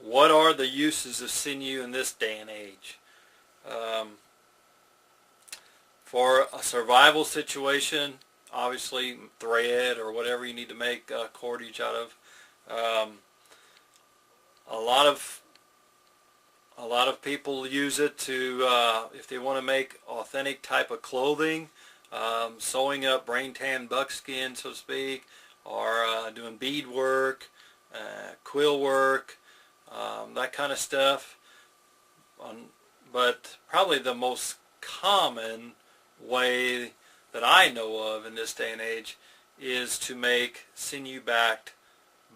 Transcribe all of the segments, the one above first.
what are the uses of sinew in this day and age? For a survival situation, obviously thread or whatever you need to make cordage out of. A lot of people use it to if they want to make authentic type of clothing, sewing up brain tan buckskin, so to speak, or doing bead work, quill work, that kind of stuff. But probably the most common way that I know of in this day and age is to make sinew-backed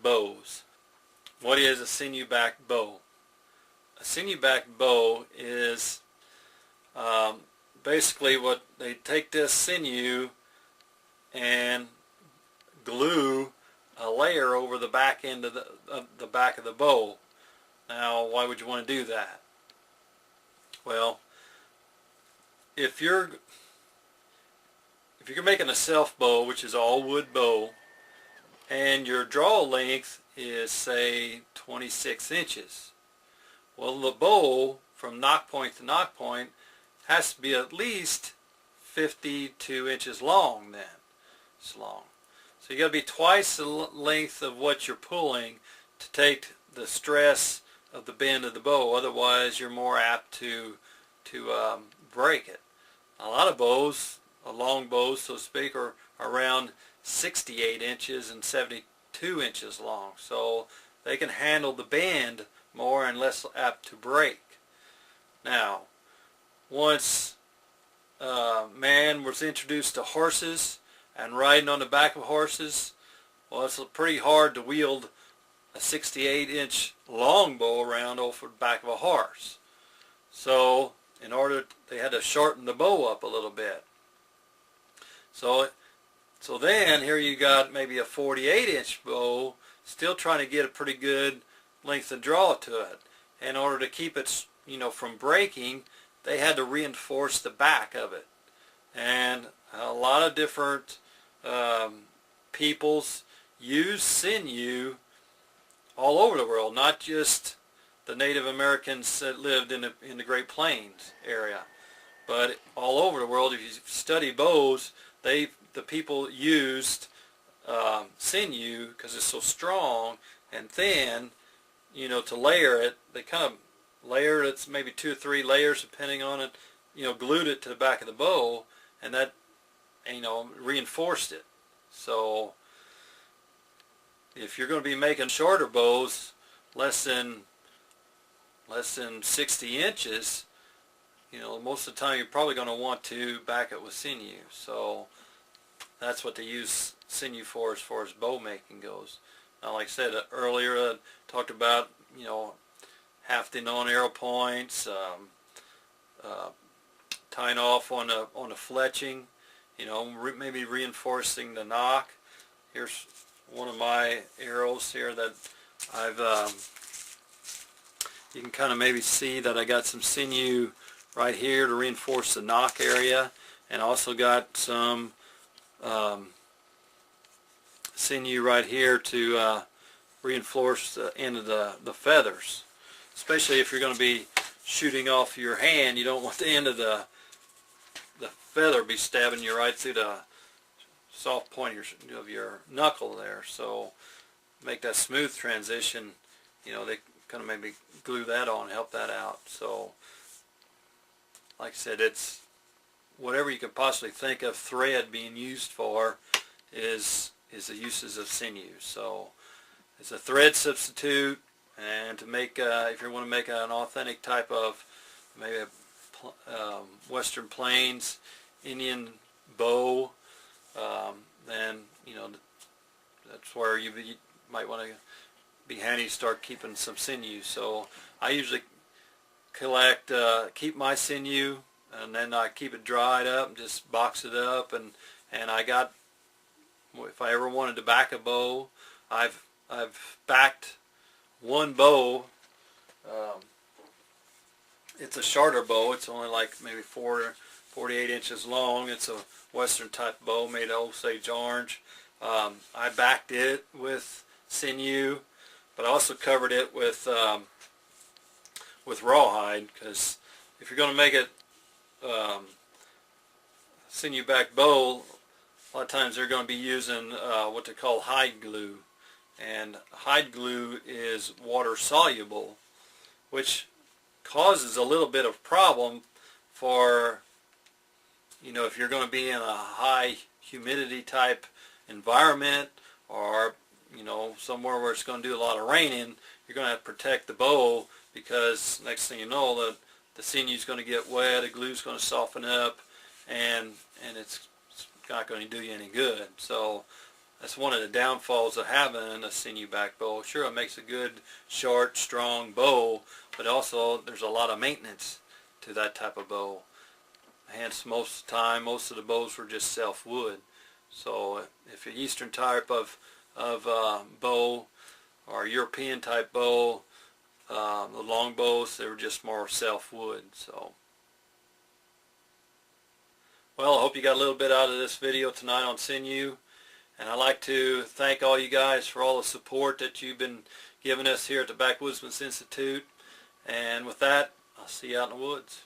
bows. What is a sinew-backed bow? A sinew-backed bow is basically what they take this sinew and glue a layer over the back end of the back of the bow. Now, why would you want to do that? Well, if you're making a self bow, which is all wood bow, and your draw length is, say, 26 inches, well, the bow from knock point to knock point has to be at least 52 inches long then. It's long. So you got to be twice the length of what you're pulling to take the stress of the bend of the bow. Otherwise, you're more apt to break it. A lot of bows, long bows, so to speak, are around 68 inches and 72 inches long. So they can handle the bend more and less apt to break. Now, once man was introduced to horses and riding on the back of horses, well, it's pretty hard to wield a 68-inch longbow around over the back of a horse. So they had to shorten the bow up a little bit. So then here you got maybe a 48-inch bow, still trying to get a pretty good length of draw to it. In order to keep it, from breaking, they had to reinforce the back of it. And a lot of different peoples use sinew all over the world, not just the Native Americans that lived in the Great Plains area, but all over the world. If you study bows, the people used sinew because it's so strong and thin, to layer it. They kind of layered it, maybe 2 or 3 layers depending on it, glued it to the back of the bow, and that, reinforced it. So if you're going to be making shorter bows, less than 60 inches, most of the time you're probably going to want to back it with sinew. So that's what they use sinew for as far as bow making goes. Now, like I said earlier, I talked about, hafting on arrow points, tying off on a fletching, maybe reinforcing the nock. Here's one of my arrows here that I've, you can kind of maybe see that I got some sinew right here to reinforce the nock area, and also got some sinew right here to reinforce the end of the feathers. Especially if you're going to be shooting off your hand, you don't want the end of the feather be stabbing you right through the soft point of your knuckle there. So make that smooth transition, they kind of maybe glue that on, help that out. So like I said, it's whatever you could possibly think of thread being used for is the uses of sinew. So it's a thread substitute, and to make if you want to make an authentic type of maybe a Western Plains Indian bow, then that's where you might want to be handy to start keeping some sinew. So I usually keep my sinew, and then I keep it dried up and just box it up, and I got, if I ever wanted to back a bow, I've backed one bow. It's a shorter bow. It's only like maybe 48 inches long. It's a Western type bow made of Osage orange. I backed it with sinew, but I also covered it with with rawhide, because if you're going to make it sinew back bow, a lot of times they're going to be using what they call hide glue, and hide glue is water soluble, which causes a little bit of problem for, you know, if you're going to be in a high humidity type environment, or, you know, somewhere where it's going to do a lot of raining. You're going to have to protect the bow, because next thing you know, the sinew is going to get wet, the glue's going to soften up, and it's not going to do you any good. So that's one of the downfalls of having a sinew back bow. Sure, it makes a good, short, strong bow, but also there's a lot of maintenance to that type of bow. Hence, most of the time, most of the bows were just self-wood. So if you're Eastern type of bow, or European type bow, the long bows, they were just more self-wood. So, well, I hope you got a little bit out of this video tonight on sinew, and I'd like to thank all you guys for all the support that you've been giving us here at the Backwoodsman Institute. And with that, I'll see you out in the woods.